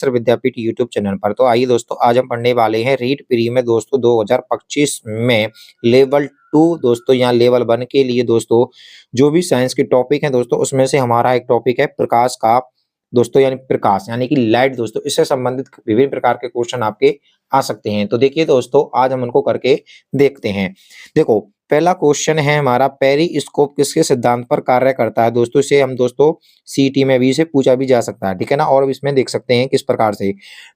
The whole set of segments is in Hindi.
विद्यापीठ यूट्यूब चैनल पर। तो आइए दोस्तों, आज हम पढ़ने वाले हैं रीट प्री में दोस्तों 2025 में लेवल 2 दोस्तों, यहाँ लेवल 1 के लिए दोस्तों जो भी साइंस के टॉपिक हैं दोस्तों, उसमें से हमारा एक टॉपिक है प्रकाश का दोस्तों, यानी प्रकाश यानी कि लाइट दोस्तों। इससे संबंधित विभिन्न प्रकार के क्वेश्चन आपके आ सकते हैं। तो देखिए दोस्तों, आज हम उनको करके देखते हैं। देखो, पहला क्वेश्चन है हमारा, पेरिस्कोप किसके सिद्धांत पर कार्य करता है दोस्तों। इसे हम दोस्तों सीटी में भी इसे पूछा भी जा सकता है, ठीक है ना। और इसमें देख सकते हैं किस प्रकार से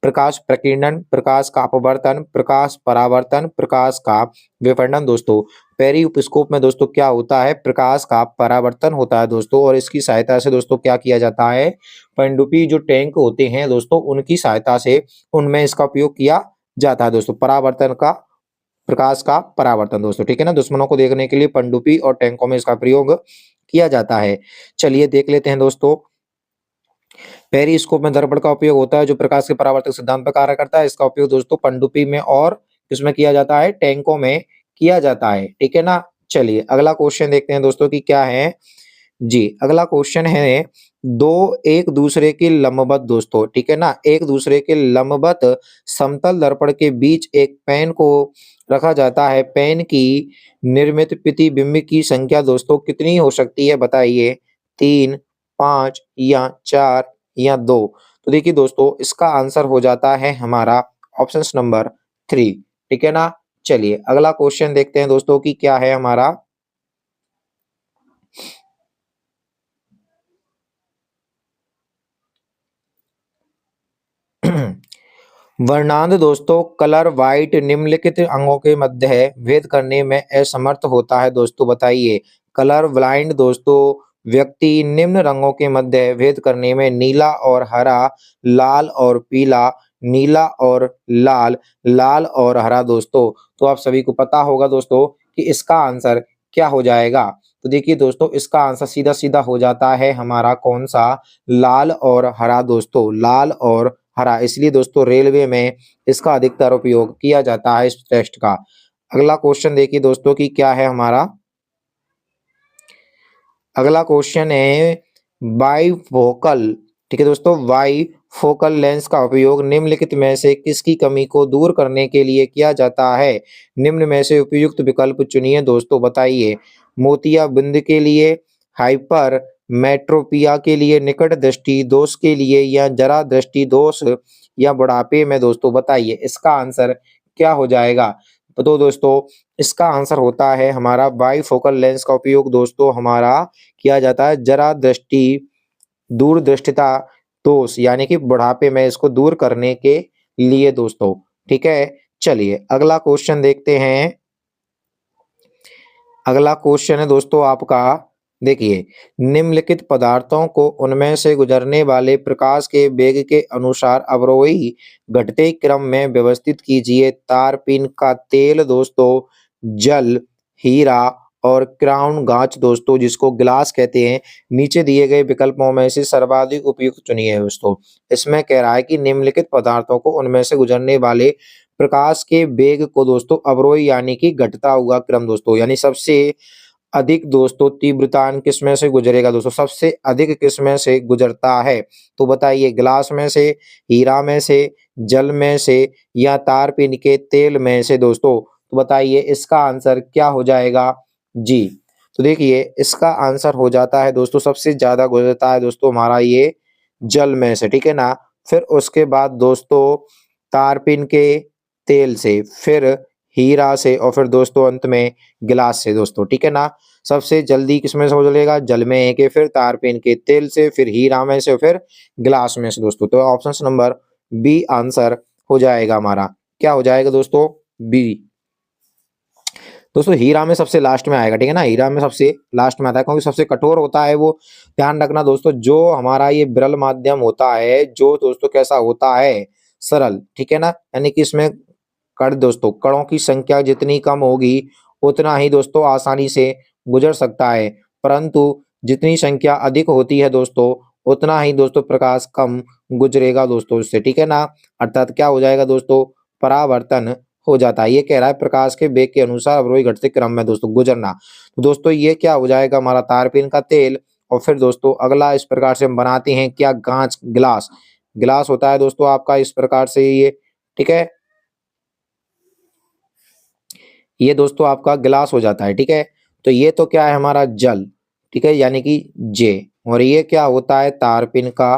प्रकाश प्रकीर्णन, प्रकाश का अपवर्तन, प्रकाश परावर्तन, प्रकाश का विवर्तन दोस्तों। पेरिस्कोप में दोस्तों क्या होता है, प्रकाश का परावर्तन होता है दोस्तों। और इसकी सहायता से दोस्तों क्या किया जाता है, पनडुब्बी जो टैंक होते हैं दोस्तों, उनकी सहायता से उनमें इसका उपयोग किया जाता है दोस्तों। परावर्तन का, प्रकाश का परावर्तन दोस्तों, ठीक है ना। दुश्मनों को देखने के लिए पनडुब्बी और टैंकों में इसका प्रयोग किया जाता है। चलिए देख लेते हैं दोस्तों। पेरिस्कोप में दर्पण का उपयोग होता है जो प्रकाश के परावर्तक सिद्धांत पर कार्य करता है। इसका उपयोग दोस्तों पनडुब्बी में और किसमें किया जाता है, टैंकों में किया जाता है, ठीक है ना। चलिए अगला क्वेश्चन देखते हैं दोस्तों कि क्या है जी। अगला क्वेश्चन है, दो एक दूसरे के लंबवत दोस्तों, ठीक है ना, एक दूसरे के लंबवत समतल दर्पण के बीच एक पेन को रखा जाता है। पेन की निर्मित प्रतिबिंब की संख्या दोस्तों कितनी हो सकती है, बताइए। 3, 5 या 4 या 2। तो देखिए दोस्तों, इसका आंसर हो जाता है हमारा ऑप्शन नंबर 3, ठीक है ना। चलिए अगला क्वेश्चन देखते हैं दोस्तों कि क्या है हमारा। वर्णांध दोस्तों कलर वाइट निम्नलिखित अंगों के मध्य है भेद करने में असमर्थ होता है दोस्तों, बताइए। कलर ब्लाइंड दोस्तों व्यक्ति निम्न रंगों के मध्य भेद करने में नीला और हरा, लाल और पीला, नीला और लाल, लाल और हरा दोस्तों। तो आप सभी को पता होगा दोस्तों कि इसका आंसर क्या हो जाएगा। तो देखिए दोस्तों, इसका आंसर सीधा सीधा हो जाता है हमारा कौन सा, लाल और हरा दोस्तों, लाल और हरा। इसलिए दोस्तों रेलवे में इसका अधिकतर उपयोग किया जाता है इस टेस्ट का। अगला क्वेश्चन देखिए दोस्तों कि क्या है हमारा। अगला क्वेश्चन है बाइफोकल, ठीक है दोस्तों, बाइफोकल लेंस का उपयोग निम्नलिखित में से किसकी कमी को दूर करने के लिए किया जाता है। निम्न में से उपयुक्त विकल्प चुनिए दोस्तों, बताइए। मोतियाबिंद के लिए, हाइपर मेट्रोपिया के लिए, निकट दृष्टि दोष के लिए, या जरा दृष्टि दोष या बुढ़ापे में दोस्तों, बताइए। इसका आंसर क्या हो जाएगा। तो दोस्तों इसका आंसर होता है हमारा बाइफोकल लेंस का उपयोग दोस्तों हमारा किया जाता है जरा दृष्टि, दूरदृष्टिता दोष यानी कि बुढ़ापे में इसको दूर करने के लिए दोस्तों, ठीक है। चलिए अगला क्वेश्चन देखते हैं। अगला क्वेश्चन है दोस्तों आपका, देखिए। निम्नलिखित पदार्थों को उनमें से गुजरने वाले प्रकाश के वेग के अनुसार अवरोही घटते क्रम में व्यवस्थित कीजिए। तारपीन का तेल दोस्तों, जल, हीरा और क्राउन गांच दोस्तों, जिसको ग्लास कहते हैं। नीचे दिए गए विकल्पों में से सर्वाधिक उपयुक्त चुनिए दोस्तों। इसमें कह रहा है कि निम्नलिखित पदार्थों को उनमें से गुजरने वाले प्रकाश के वेग को दोस्तों अवरोही यानी कि घटता हुआ क्रम दोस्तों, यानी सबसे अधिक दोस्तों तीव्रता किसमें से गुजरेगा दोस्तों, सबसे अधिक किसमें से गुजरता है। तो बताइए, ग्लास में से, हीरा में से, जल में से, या तारपीन के तेल में से दोस्तों। तो बताइए इसका आंसर क्या हो जाएगा जी। तो देखिए इसका आंसर हो जाता है दोस्तों, सबसे ज्यादा गुजरता है दोस्तों हमारा ये जल में से, ठीक है ना। फिर उसके बाद दोस्तों तारपीन के तेल से, फिर हीरा से, और फिर दोस्तों अंत में गिलास से दोस्तों, ठीक है ना। सबसे जल्दी किसमें से हो जाएगा, जल में है, कि फिर तारपीन के तेल से, फिर हीरा में से, फिर गिलास में से दोस्तों। तो ऑप्शन नंबर बी आंसर हो जाएगा हमारा। क्या हो जाएगा दोस्तों, बी। दोस्तों हीरा में सबसे लास्ट में आएगा, ठीक है ना, हीरा में सबसे लास्ट में आता है क्योंकि सबसे कठोर होता है वो। ध्यान रखना दोस्तों, जो हमारा ये विरल माध्यम होता है, जो दोस्तों कैसा होता है, सरल, ठीक है ना, यानी कि इसमें कण दोस्तों, कणों की संख्या जितनी कम होगी उतना ही दोस्तों आसानी से गुजर सकता है, परंतु जितनी संख्या अधिक होती है दोस्तों उतना ही दोस्तों प्रकाश कम गुजरेगा दोस्तों इससे, ठीक है ना। अर्थात क्या हो जाएगा दोस्तों, परावर्तन हो जाता है। ये कह रहा है प्रकाश के वेग के अनुसार अवरोही घटते क्रम में दोस्तों गुजरना। तो दोस्तों ये क्या हो जाएगा हमारा तारपीन का तेल। और फिर दोस्तों अगला इस प्रकार से हम बनाते हैं क्या, कांच, गिलास, गिलास होता है दोस्तों आपका इस प्रकार से ये, ठीक है। ये दोस्तों आपका गिलास हो जाता है, ठीक है। तो ये तो क्या है हमारा जल, ठीक है, यानी कि जे। और ये क्या होता है तारपीन का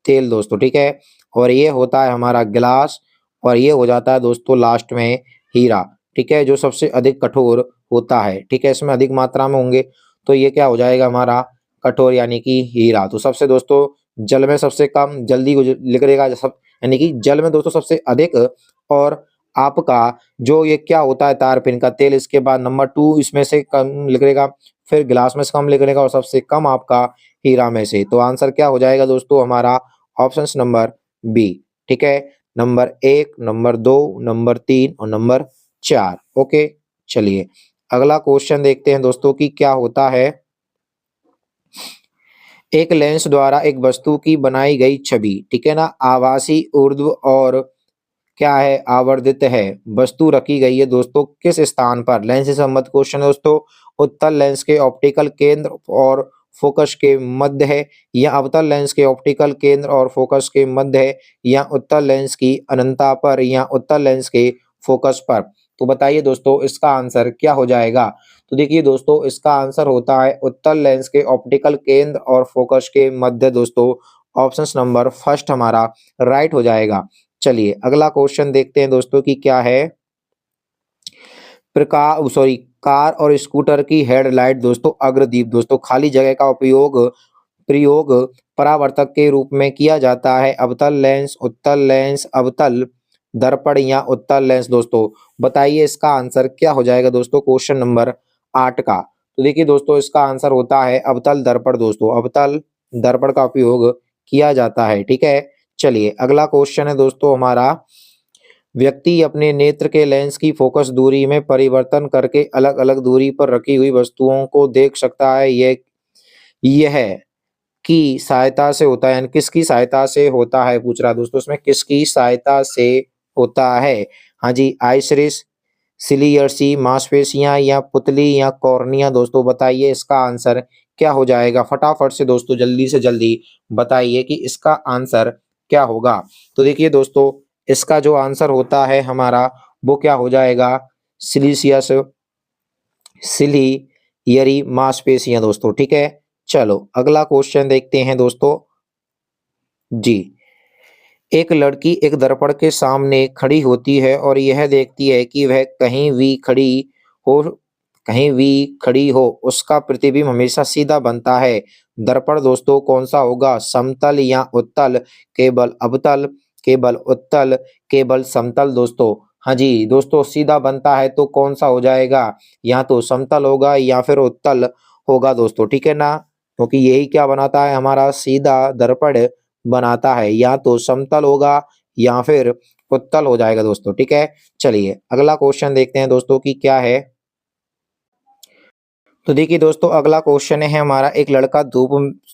तेल दोस्तों, ठीक है। और ये होता है हमारा गिलास। और ये हो जाता है दोस्तों लास्ट में हीरा, ठीक है, जो सबसे अधिक कठोर होता है, ठीक है, इसमें अधिक मात्रा में होंगे। तो ये क्या हो जाएगा हमारा कठोर यानी कि हीरा। तो सबसे दोस्तों जल में सबसे कम जल्दी निकलेगा सब, यानी कि जल में दोस्तों सबसे अधिक। और आपका जो ये क्या होता है तारपीन का तेल, इसके बाद नंबर 2 इसमें से कम निकलेगा, फिर गिलास में से कम निकलेगा और सबसे कम आपका हीरा में से। तो आंसर क्या हो जाएगा दोस्तों हमारा ऑप्शन नंबर बी, ठीक है। नंबर 1, नंबर 2, नंबर 3 और नंबर 4। ओके, चलिए अगला क्वेश्चन देखते हैं दोस्तों कि क्या होता है। एक लेंस द्वारा एक वस्तु की बनाई गई छवि, ठीक है ना, आभासी ऊर्ध्व और क्या है आवर्धित है, वस्तु रखी गई है दोस्तों किस स्थान पर। लेंस से संबंधित क्वेश्चन है दोस्तों। उत्तल लेंस के ऑप्टिकल केंद्र और फोकस के मध्य है, या अवतल लेंस के ऑप्टिकल केंद्र और फोकस के मध्य है, या उत्तल लेंस की अनंतता पर, या उत्तल लेंस के फोकस पर। तो बताइए दोस्तों इसका आंसर क्या हो जाएगा। तो देखिए दोस्तों इसका आंसर होता है उत्तल लेंस के ऑप्टिकल केंद्र और फोकस के मध्य दोस्तों। ऑप्शन नंबर फर्स्ट हमारा राइट हो जाएगा। चलिए अगला क्वेश्चन देखते हैं दोस्तों कि क्या है। कार और स्कूटर की हेडलाइट दोस्तों अग्रदीप दोस्तों खाली जगह का उपयोग प्रयोग परावर्तक के रूप में किया जाता है। अवतल लेंस, उत्तल लेंस, अवतल दर्पण या उत्तल लेंस दोस्तों। बताइए इसका आंसर क्या हो जाएगा दोस्तों क्वेश्चन नंबर 8 का। तो देखिए दोस्तों इसका आंसर होता है अवतल दर्पण दोस्तों। अवतल दर्पण का उपयोग किया जाता है, ठीक है। चलिए अगला क्वेश्चन है दोस्तों हमारा। व्यक्ति अपने नेत्र के लेंस की फोकस दूरी में परिवर्तन करके अलग अलग दूरी पर रखी हुई वस्तुओं को देख सकता है। यह की सहायता से होता है, यानी किसकी सहायता से होता है पूछ रहा है दोस्तों, इसमें किसकी सहायता से होता है। हाँ जी, आइसरिस, सिलियर्सी, मांसपेशियां या पुतली या कॉर्निया दोस्तों। बताइए इसका आंसर क्या हो जाएगा। फटाफट से दोस्तों जल्दी से जल्दी बताइए कि इसका आंसर क्या होगा। तो देखिए दोस्तों इसका जो आंसर होता है हमारा वो क्या हो जाएगा सिलिशियस, सिलियरी मांसपेशियां दोस्तों, ठीक है। चलो अगला क्वेश्चन देखते हैं दोस्तों जी। एक लड़की एक दर्पण के सामने खड़ी होती है और यह देखती है कि वह हो कहीं भी खड़ी हो उसका प्रतिबिंब हमेशा सीधा बनता है। दर्पण दोस्तों कौन सा होगा, समतल या उत्तल, केवल अवतल, केवल उत्तल, केवल समतल दोस्तों। हाँ जी दोस्तों सीधा बनता है तो कौन सा हो जाएगा, या तो समतल होगा या फिर उत्तल होगा दोस्तों, ठीक है ना। क्योंकि यही क्या बनाता है हमारा सीधा दर्पण बनाता है, या तो समतल होगा या फिर उत्तल हो जाएगा दोस्तों, ठीक है। चलिए अगला क्वेश्चन देखते हैं दोस्तों कि क्या है। तो देखिए दोस्तों अगला क्वेश्चन है हमारा। एक लड़का धूप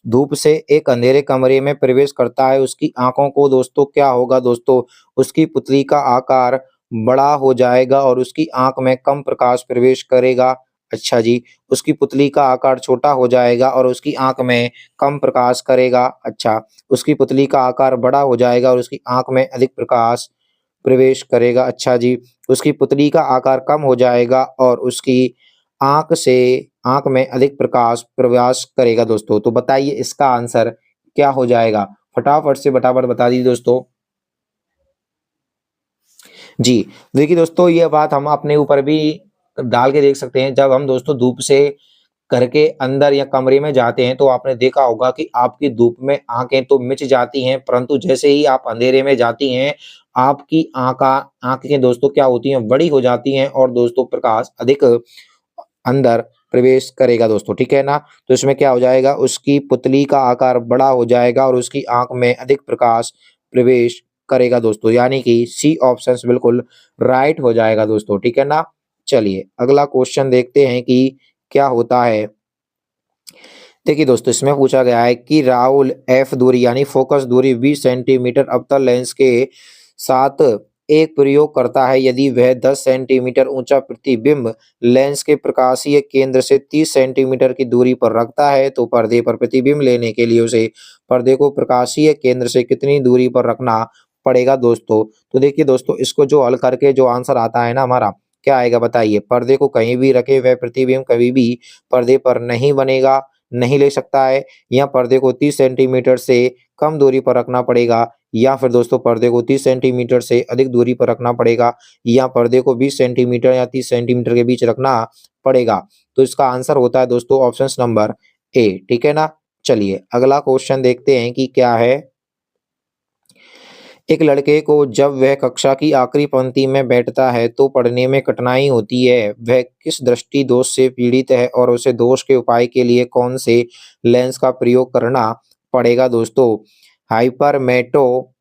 धूप से एक अंधेरे कमरे में प्रवेश करता है, उसकी आंखों को दोस्तों क्या होगा दोस्तों, उसकी पुतली का आकार बड़ा हो जाएगा और उसकी आंख में कम प्रकाश प्रवेश करेगा। अच्छा जी, उसकी पुतली का आकार छोटा हो जाएगा और उसकी आंख में कम प्रकाश करेगा। अच्छा, उसकी पुतली का आकार बड़ा हो जाएगा और उसकी आंख में अधिक प्रकाश प्रवेश करेगा। अच्छा जी, उसकी पुतली का आकार कम हो जाएगा और उसकी आँख से आँख में अधिक प्रकाश प्रवेश करेगा दोस्तों। तो बताइए इसका आंसर क्या हो जाएगा? फटाफट से फटाफट बता दीजिए दोस्तों। जी, देखिए दोस्तों ये बात हम अपने ऊपर भी डाल के देख सकते हैं। जब हम दोस्तों धूप से घर के अंदर या कमरे में जाते हैं तो आपने देखा होगा कि आपकी धूप में आँखें तो मिच जाती हैं, परंतु जैसे ही आप अंधेरे में जाती हैं, आपकी आँखें दोस्तों क्या होती हैं, बड़ी हो जाती हैं और दोस्तों प्रकाश अधिक अंदर प्रवेश करेगा दोस्तों, ठीक है ना? तो इसमें क्या हो जाएगा, उसकी पुतली का आकार बड़ा हो जाएगा और उसकी आँख में अधिक प्रकाश प्रवेश करेगा दोस्तों, यानी कि सी ऑप्शंस बिल्कुल राइट हो जाएगा दोस्तों, ठीक है ना? चलिए अगला क्वेश्चन देखते हैं कि क्या होता है। देखिए दोस्तों इसमें पूछा गया है कि राहुल एफ दूरी यानी फोकस दूरी 20 सेंटीमीटर अवतल लेंस के साथ एक प्रयोग करता है यदि वह 10 सेंटीमीटर ऊंचा प्रतिबिंब लेंस के प्रकाशीय केंद्र से 30 सेंटीमीटर की दूरी पर रखता है तो पर्दे पर प्रतिबिंब लेने के लिए उसे पर्दे को प्रकाशीय केंद्र से कितनी दूरी पर रखना पड़ेगा दोस्तों। तो देखिए दोस्तों, इसको जो हल करके जो आंसर आता है ना हमारा, क्या आएगा बताइए। पर्दे को कहीं भी रखे वह प्रतिबिंब कभी भी पर्दे पर नहीं बनेगा, नहीं ले सकता है, या पर्दे को 30 सेंटीमीटर से कम दूरी पर रखना पड़ेगा, या फिर दोस्तों पर्दे को 30 सेंटीमीटर से अधिक दूरी पर रखना पड़ेगा, या पर्दे को 20 सेंटीमीटर या 30 सेंटीमीटर के बीच रखना पड़ेगा। तो इसका आंसर होता है दोस्तों ऑप्शन नंबर ए, ठीक है ना। चलिए अगला क्वेश्चन देखते हैं कि क्या है। एक लड़के को जब वह कक्षा की आखिरी पंक्ति में बैठता है तो पढ़ने में कठिनाई होती है। वह किस दृष्टि दोष से पीड़ित है और उसे दोष के उपाय के लिए कौन से लेंस का प्रयोग करना पड़ेगा दोस्तों। हाइपरमेटो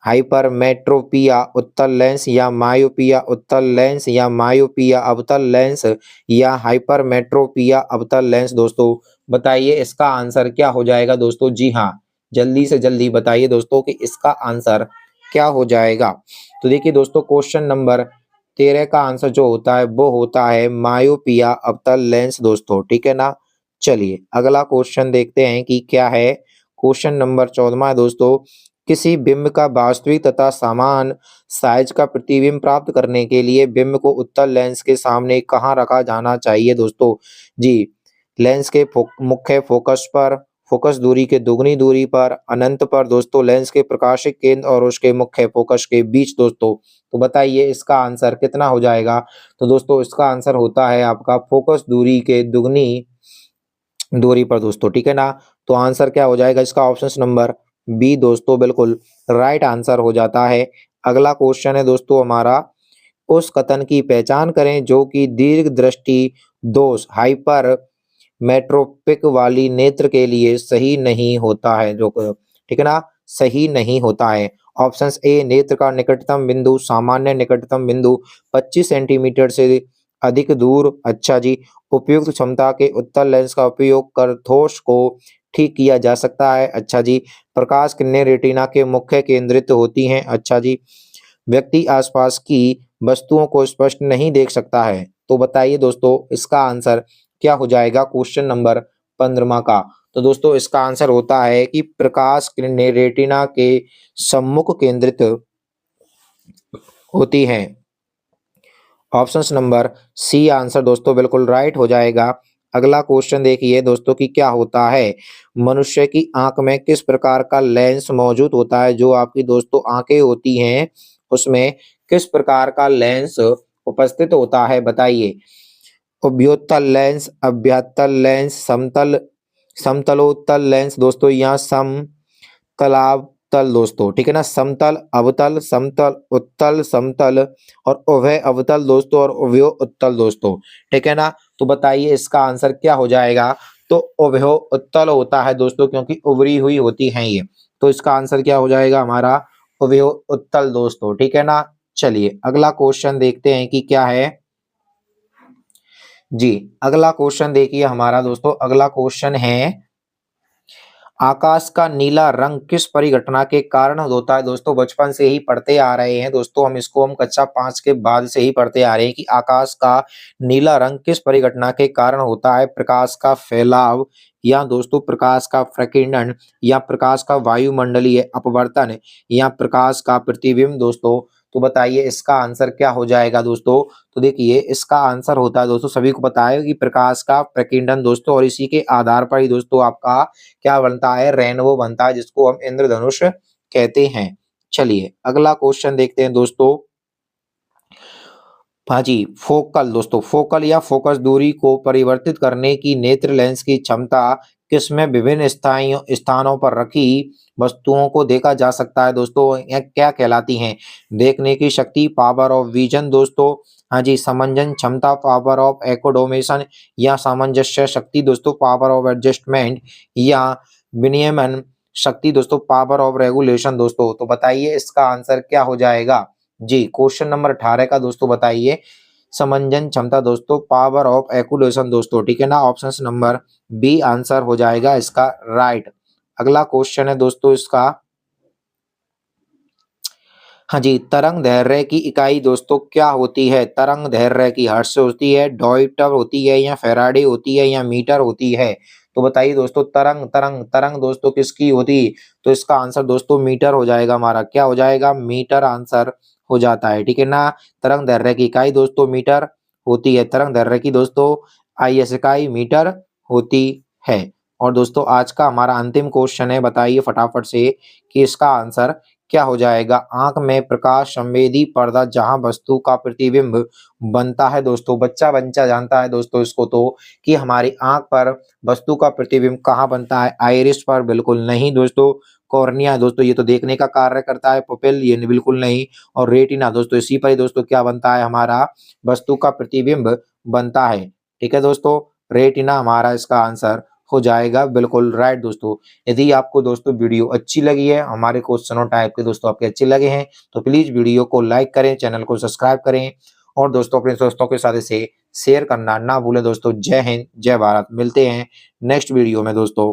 हाइपरमेट्रोपिया उत्तल लेंस, या मायोपिया उत्तल लेंस, या मायोपिया अवतल लेंस, या हाइपरमेट्रोपिया अवतल लेंस दोस्तों। बताइए इसका आंसर क्या हो जाएगा दोस्तों। जी हाँ, जल्दी से जल्दी बताइए दोस्तों कि इसका आंसर क्या हो जाएगा। तो देखिए दोस्तों, क्वेश्चन नंबर 13 का आंसर जो होता है वो होता है मायोपिया अवतल लेंस दोस्तों, ठीक है ना। चलिए अगला क्वेश्चन देखते हैं कि क्या है। क्वेश्चन नंबर 14 है दोस्तों। किसी बिंब का वास्तविक तथा समान साइज का प्रतिबिंब प्राप्त करने के लिए बिंब को उत्तल लेंस के सामने कहाँ रखा जाना चाहिए दोस्तों। जी, लेंस के मुख्य फोकस पर, फोकस दूरी के दुगनी दूरी पर, अनंत पर दोस्तों, लेंस के प्रकाशिक केंद्र और उसके मुख्य फोकस के बीच दोस्तों। तो बताइए इसका आंसर कितना हो जाएगा। तो दोस्तों इसका आंसर होता है आपका फोकस दूरी के दुगनी दूरी पर दोस्तों, ठीक है ना। तो आंसर क्या हो जाएगा इसका, ऑप्शन नंबर बी दोस्तों, बिल्कुल राइट आंसर हो जाता है। अगला क्वेश्चन है दोस्तों हमारा। उस कथन की पहचान करें जो कि दीर्घ दृष्टि दोष हाइपर मेट्रोपिक वाली नेत्र के लिए सही नहीं होता है, जो ठीक है ना, सही नहीं होता है। ऑप्शन ए, नेत्र का निकटतम बिंदु सामान्य निकटतम बिंदु 25 सेंटीमीटर से अधिक दूर। अच्छा जी। उपयुक्त क्षमता के उत्तल लेंस का उपयोग कर दोष को ठीक किया जा सकता है। अच्छा जी। प्रकाश किरणें रेटिना के मुख्य केंद्रित होती हैं। अच्छा जी। व्यक्ति आसपास की वस्तुओं को स्पष्ट नहीं देख सकता है। तो बताइए दोस्तों इसका आंसर क्या हो जाएगा क्वेश्चन नंबर 15 का। तो दोस्तों इसका आंसर होता है कि प्रकाश किरणें रेटिना के सम्मुख केंद्रित होती हैं। ऑप्शन नंबर सी आंसर दोस्तों बिल्कुल राइट हो जाएगा। अगला क्वेश्चन देखिए दोस्तों कि क्या होता है। मनुष्य की आंख में किस प्रकार का लेंस मौजूद होता है। जो आपकी दोस्तों आंखें होती हैं उसमें किस प्रकार का लेंस उपस्थित होता है बताइए। उभयोत्तल लेंस, अभ्यातल लेंस, समतल समतलोत्तल लेंस दोस्तों, या समतलावतल दोस्तों, ठीक है ना। समतल, अवतल, समतल, उत्तल, समतल, और उभय अवतल दोस्तों, और उभयो उत्तल दोस्तों, ठीक है ना। तो बताइए इसका आंसर क्या हो जाएगा। तो उभयो उत्तल होता है दोस्तों, क्योंकि उभरी हुई होती हैं ये। तो इसका आंसर क्या हो जाएगा हमारा, उभयो उत्तल दोस्तों, ठीक है ना। चलिए अगला क्वेश्चन देखते हैं कि क्या है। जी, अगला क्वेश्चन देखिए हमारा दोस्तों। अगला क्वेश्चन है, आकाश का नीला रंग किस परिघटना के कारण होता है। दोस्तों बचपन से ही पढ़ते आ रहे हैं दोस्तों, हम कक्षा 5 के बाद से ही पढ़ते आ रहे हैं कि आकाश का नीला रंग किस परिघटना के कारण होता है। प्रकाश का फैलाव, या दोस्तों प्रकाश का प्रकीर्णन, या प्रकाश का वायुमंडलीय अपवर्तन, या प्रकाश का प्रतिबिंब दोस्तों। तो बताइए इसका आंसर क्या हो जाएगा दोस्तों। तो देखिए इसका आंसर होता है दोस्तों, सभी को पता है कि प्रकाश का प्रकीर्णन दोस्तों, और इसी के आधार पर ही दोस्तों आपका क्या बनता है, रेनबो बनता है, जिसको हम इंद्रधनुष कहते हैं। चलिए अगला क्वेश्चन देखते हैं दोस्तों। हाँ जी, फोकल दोस्तों, फोकल या फोकस दूरी को परिवर्तित करने की नेत्र लेंस की क्षमता किसमें विभिन्न स्थानों पर रखी वस्तुओं को देखा जा सकता है दोस्तों। यह क्या कहलाती हैं। देखने की शक्ति, पावर ऑफ विजन दोस्तों। हाँ जी, समंजन क्षमता, पावर ऑफ एकोडोमेशन, या सामंजस्य शक्ति दोस्तों, पावर ऑफ एडजस्टमेंट, या विनियमन शक्ति दोस्तों, पावर ऑफ रेगुलेशन दोस्तों। तो बताइए इसका आंसर क्या हो जाएगा। जी, क्वेश्चन नंबर 18 का दोस्तों बताइए। समंजन क्षमता दोस्तों, पावर ऑफ एक्यूलेशन दोस्तों, ठीक है ना। ऑप्शन नंबर बी आंसर हो जाएगा इसका राइट। अगला क्वेश्चन है दोस्तों इसका। हाँ जी, तरंग दैर्ध्य की इकाई दोस्तों क्या होती है? तरंग दैर्ध्य की हर्ट्ज़ से होती है, ड्वाइटर होती है या फैराडे होती है या मीटर होती है? तो बताइए दोस्तों तरंग तरंग तरंग दोस्तों किसकी होती? तो इसका आंसर दोस्तों मीटर हो जाएगा हमारा, क्या हो जाएगा? मीटर आंसर हो जाता है, ठीक है ना? तरंग दैर्ध्य की इकाई दोस्तों मीटर होती है, तरंग दैर्ध्य की दोस्तों आईएस इकाई मीटर होती है। और दोस्तों आज का हमारा अंतिम क्वेश्चन है, बताइए फटाफट से कि इसका आंसर क्या हो जाएगा? आँख में प्रकाश संवेदी पर्दा जहाँ वस्तु का प्रतिबिंब बनता है दोस्तों, बच्चा जानता है दोस्तों इसको तो कि हमारी आँख पर वस्तु का प्रतिबिंब कहाँ बनता है? आइरिस पर बिल्कुल नहीं दोस्तों, कॉर्निया दोस्तों ये तो देखने का कार्य करता है, पुपिल ये बिल्कुल नहीं और रेटिना दोस्तों इसी पर ही दोस्तों क्या बनता है हमारा वस्तु का प्रतिबिंब बनता है। ठीक है दोस्तों, रेटिना हमारा इसका आंसर हो जाएगा बिल्कुल राइट दोस्तों। यदि आपको दोस्तों वीडियो अच्छी लगी है, हमारे क्वेश्चनों टाइप के दोस्तों आपके अच्छे लगे हैं, तो प्लीज़ वीडियो को लाइक करें, चैनल को सब्सक्राइब करें और दोस्तों अपने दोस्तों के साथ इसे शेयर करना ना भूलें दोस्तों। जय हिंद, जय भारत। मिलते हैं नेक्स्ट वीडियो में दोस्तों।